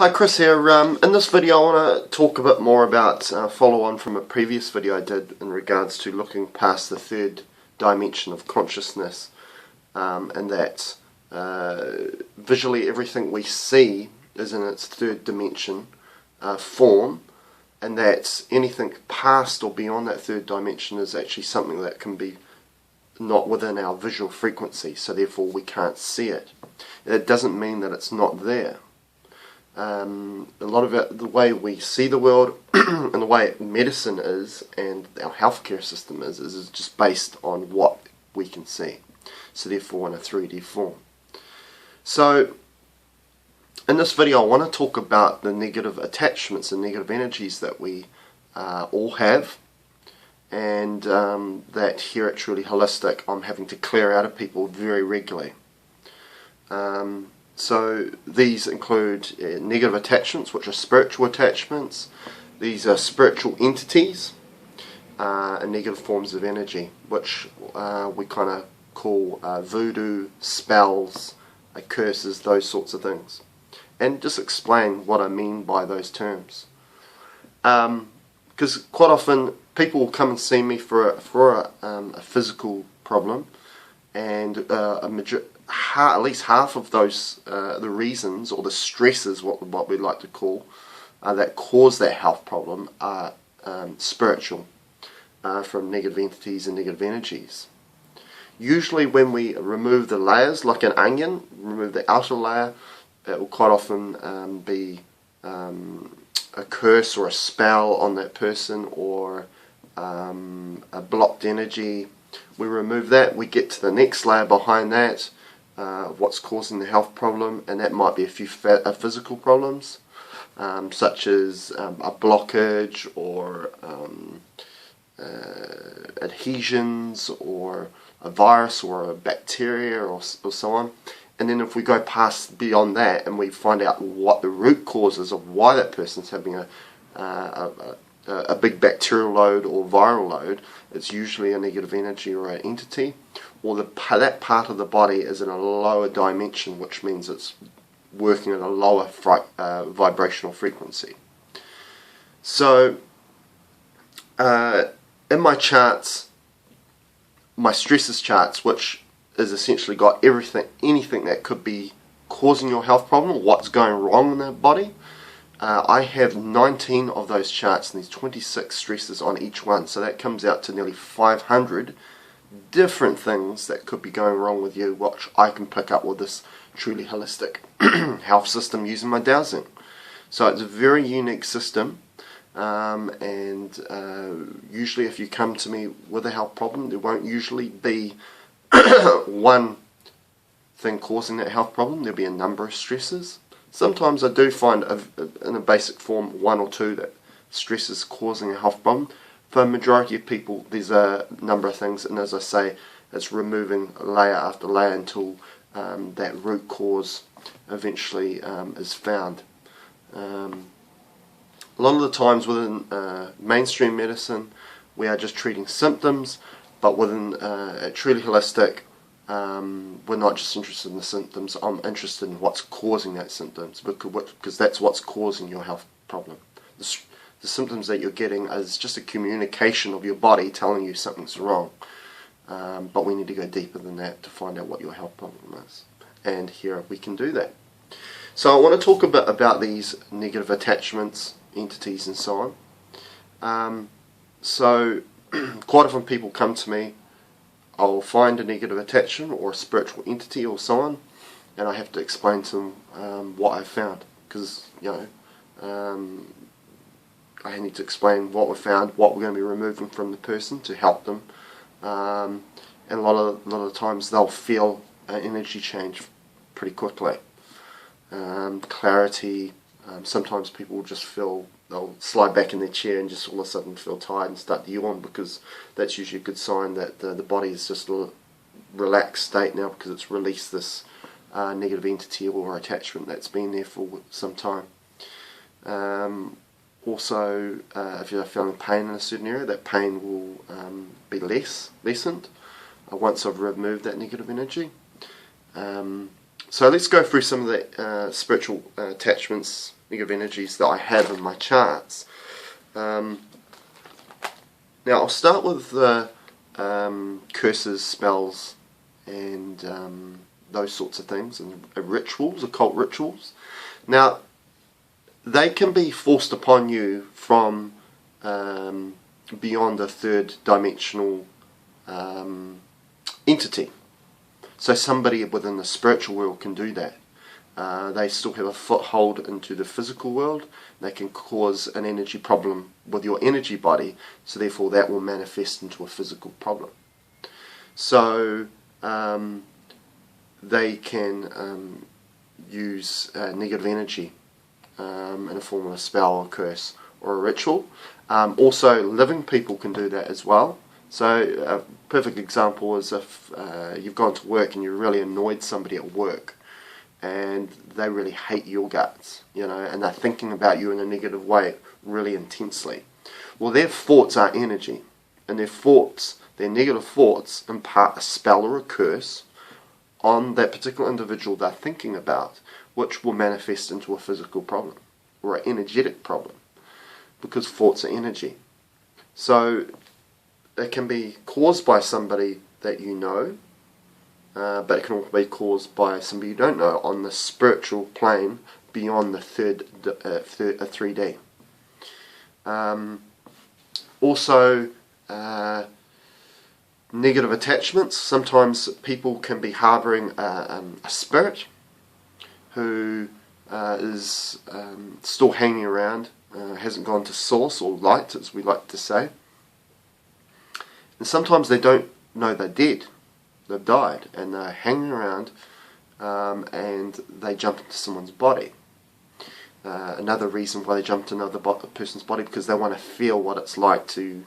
Hi, Chris here. In this video I want to talk a bit more about, follow on from a previous video I did in regards to looking past the third dimension of consciousness, and that visually everything we see is in its third dimension form, and that anything past or beyond that third dimension is actually something that can be not within our visual frequency, so therefore we can't see it. It doesn't mean that it's not there. A lot of it, the way we see the world and the way medicine is and our healthcare system is just based on what we can see, so therefore in a 3D form. So in this video I want to talk about the negative attachments and negative energies that we all have, and that here at Truly Holistic I'm having to clear out of people very regularly. So these include negative attachments, which are spiritual attachments. These are spiritual entities and negative forms of energy, which we kind of call voodoo, spells, curses, those sorts of things. And just explain what I mean by those terms. Because quite often people will come and see me for a physical problem, and at least half of those, the reasons or the stresses, what we like to call, that cause that health problem are spiritual, from negative entities and negative energies. Usually when we remove the layers, like an onion, remove the outer layer, it will quite often be a curse or a spell on that person, or a blocked energy. We remove that, we get to the next layer behind that, what's causing the health problem, and that might be a few physical problems, such as a blockage or adhesions or a virus or a bacteria or so on. And then if we go past beyond that and we find out what the root causes of why that person's having a big bacterial load or viral load, it's usually a negative energy or an entity, or that part of the body is in a lower dimension, which means it's working at a lower vibrational frequency. So in my charts, my stresses charts, which is essentially got anything that could be causing your health problem, what's going wrong in the body, I have 19 of those charts and these 26 stresses on each one, so that comes out to nearly 500 different things that could be going wrong with you, which I can pick up with this Truly Holistic health system using my dowsing. So it's a very unique system, and usually if you come to me with a health problem, there won't usually be one thing causing that health problem. There'll be a number of stresses. Sometimes I do find in a basic form one or two that stress is causing a health problem. For a majority of people there's a number of things, and as I say, it's removing layer after layer until that root cause eventually is found. A lot of the times within mainstream medicine we are just treating symptoms, but within Truly Holistic we're not just interested in the symptoms. I'm interested in what's causing that symptoms, because that's what's causing your health problem. The symptoms that you're getting is just a communication of your body telling you something's wrong, but we need to go deeper than that to find out what your health problem is, and here we can do that. So I want to talk a bit about these negative attachments, entities and so on. So quite often people come to me, I'll find a negative attachment or a spiritual entity or so on, and I have to explain to them what I've found, because I need to explain what we found, what we're going to be removing from the person to help them, and a lot of times they'll feel an energy change pretty quickly. Clarity. Sometimes people will just feel, they'll slide back in their chair and just all of a sudden feel tired and start to yawn, because that's usually a good sign that the body is just a relaxed state now, because it's released this negative entity or attachment that's been there for some time. Also, if you're feeling pain in a certain area, that pain will be lessened once I've removed that negative energy. So let's go through some of the spiritual attachments, negative energies that I have in my charts. Now I'll start with the curses, spells, and those sorts of things, and rituals, occult rituals. Now, they can be forced upon you from beyond a third dimensional entity. So somebody within the spiritual world can do that. They still have a foothold into the physical world. They can cause an energy problem with your energy body, so therefore that will manifest into a physical problem. So they can use negative energy in a form of a spell or curse or a ritual. Also, living people can do that as well. So a perfect example is if you've gone to work and you really annoyed somebody at work, and they really hate your guts, and they're thinking about you in a negative way really intensely. Well, their thoughts are energy, and their negative thoughts impart a spell or a curse on that particular individual they're thinking about, which will manifest into a physical problem or an energetic problem, because thoughts are energy. So it can be caused by somebody that you know, but it can also be caused by somebody you don't know on the spiritual plane beyond the 3D. Also, negative attachments. Sometimes people can be harbouring a spirit who is still hanging around, hasn't gone to source or light, as we like to say. And sometimes they don't know they're dead. They've died, and they're hanging around, and they jump into someone's body. Another reason why they jump into another person's body, because they want to feel what it's like to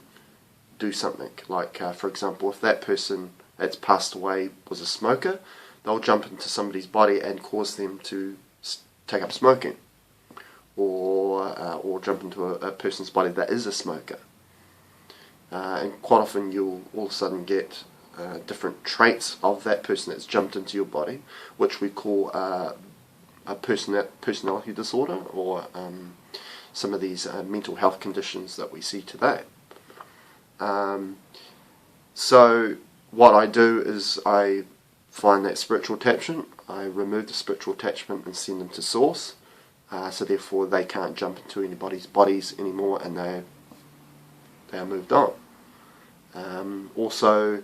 do something. Like, for example, if that person that's passed away was a smoker, they'll jump into somebody's body and cause them to take up smoking, or jump into a person's body that is a smoker. And quite often you'll all of a sudden get different traits of that person that's jumped into your body, which we call a personality disorder, or some of these mental health conditions that we see today. So what I do is I find that spiritual attachment, I remove the spiritual attachment and send them to source, so therefore they can't jump into anybody's bodies anymore, and they are moved on. Also,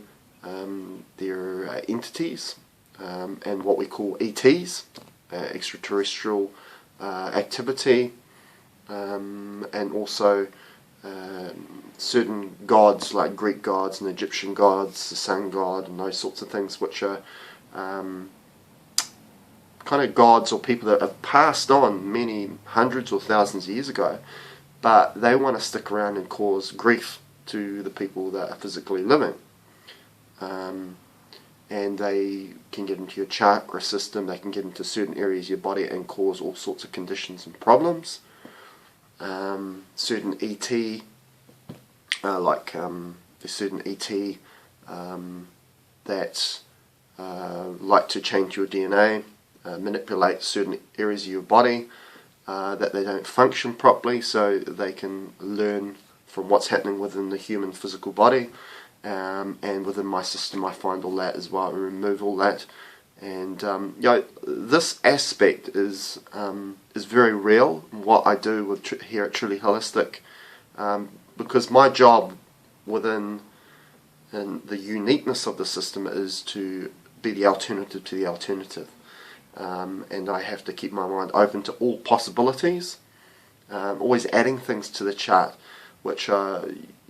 there are entities and what we call ETs, extraterrestrial activity, and also certain gods like Greek gods and Egyptian gods, the sun god, and those sorts of things, which are kind of gods or people that have passed on many hundreds or thousands of years ago, but they want to stick around and cause grief to the people that are physically living. And they can get into your chakra system, they can get into certain areas of your body and cause all sorts of conditions and problems. Certain ET, there's certain ET that like to change your DNA, manipulate certain areas of your body that they don't function properly, so they can learn from what's happening within the human physical body. And within my system I find all that as well, and remove all that. And this aspect is very real, what I do with here at Truly Holistic, because my job within and the uniqueness of the system is to be the alternative to the alternative. And I have to keep my mind open to all possibilities, always adding things to the chart, which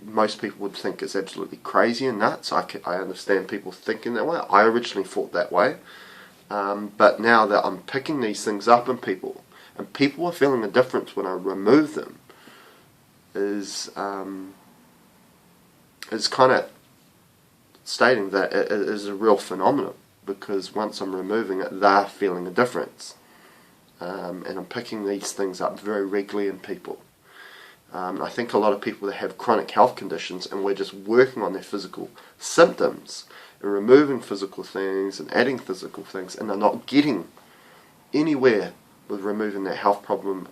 most people would think is absolutely crazy and nuts. I understand people thinking that way. I originally thought that way. But now that I'm picking these things up in people, and people are feeling a difference when I remove them, is kind of stating that it is a real phenomenon, because once I'm removing it, they're feeling a difference. And I'm picking these things up very regularly in people. I think a lot of people that have chronic health conditions, and we're just working on their physical symptoms and removing physical things and adding physical things, and they're not getting anywhere with removing that health problem,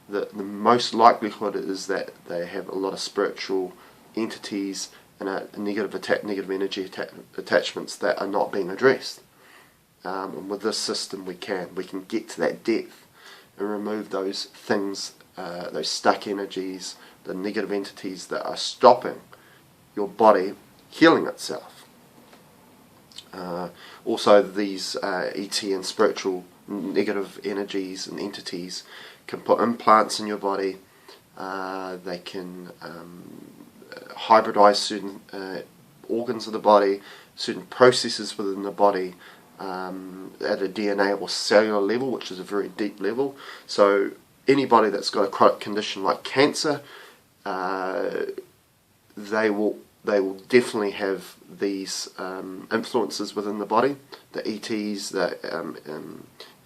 the most likelihood is that they have a lot of spiritual entities and negative energy attachments that are not being addressed. And with this system we can get to that depth and remove those things, those stuck energies, the negative entities that are stopping your body healing itself. Also, these ET and spiritual negative energies and entities can put implants in your body. They can hybridize certain organs of the body, certain processes within the body, at a DNA or cellular level, which is a very deep level. So anybody that's got a chronic condition like cancer, they will definitely have these influences within the body, the ETs, the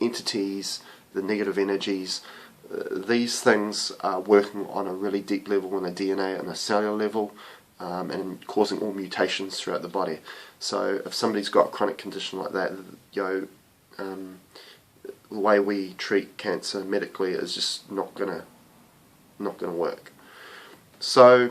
entities, the negative energies. These things are working on a really deep level on a DNA and a cellular level, and causing all mutations throughout the body. So if somebody's got a chronic condition like that, the way we treat cancer medically is just not gonna work. So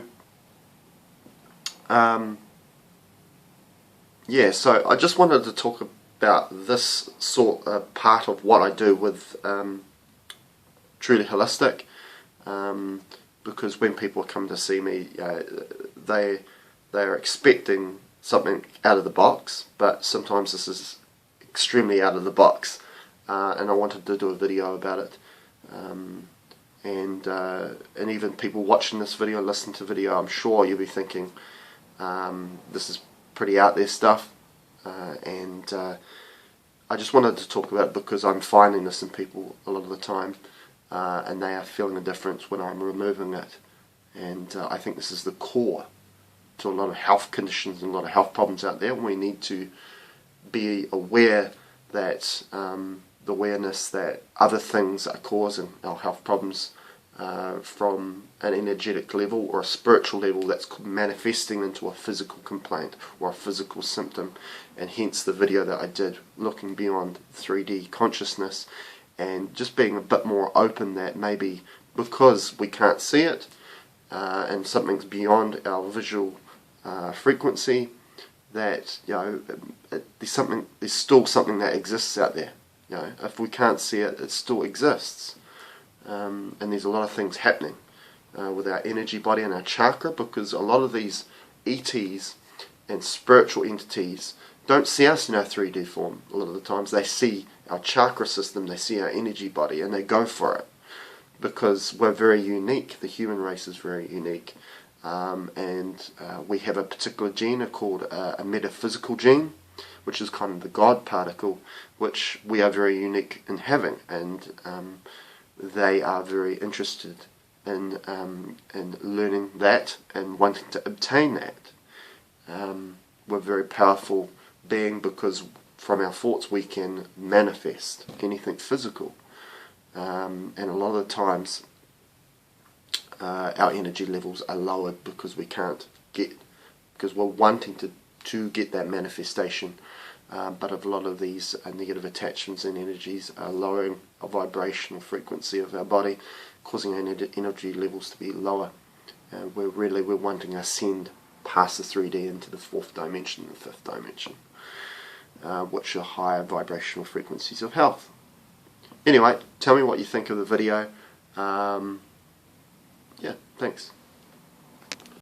so I just wanted to talk about this sort of part of what I do with Truly Holistic, because when people come to see me, they are expecting something out of the box, but sometimes this is extremely out of the box, and I wanted to do a video about it. And even people watching this video and listening to the video, I'm sure you'll be thinking, this is pretty out there stuff, and I just wanted to talk about it because I'm finding this in people a lot of the time, and they are feeling a difference when I'm removing it. And I think this is the core to a lot of health conditions and a lot of health problems out there. We need to be aware that the awareness that other things are causing our health problems, from an energetic level or a spiritual level that's manifesting into a physical complaint or a physical symptom. And hence the video that I did looking beyond 3D consciousness, and just being a bit more open that maybe because we can't see it, and something's beyond our visual frequency, that there's still something that exists out there. If we can't see it, it still exists. And there's a lot of things happening with our energy body and our chakra, because a lot of these ETs and spiritual entities don't see us in our 3D form. A lot of the times they see our chakra system, they see our energy body, and they go for it, because we're very unique. The human race is very unique, and we have a particular gene called a metaphysical gene, which is kind of the God particle, which we are very unique in having, and they are very interested in learning that and wanting to obtain that. We're a very powerful being, because from our thoughts we can manifest anything physical, and a lot of the times our energy levels are lowered because because we're wanting to get that manifestation. But a lot of these negative attachments and energies are lowering a vibrational frequency of our body, causing our energy levels to be lower. We're wanting to ascend past the 3D into the 4th dimension and 5th dimension, which are higher vibrational frequencies of health. Anyway, tell me what you think of the video. Yeah, thanks.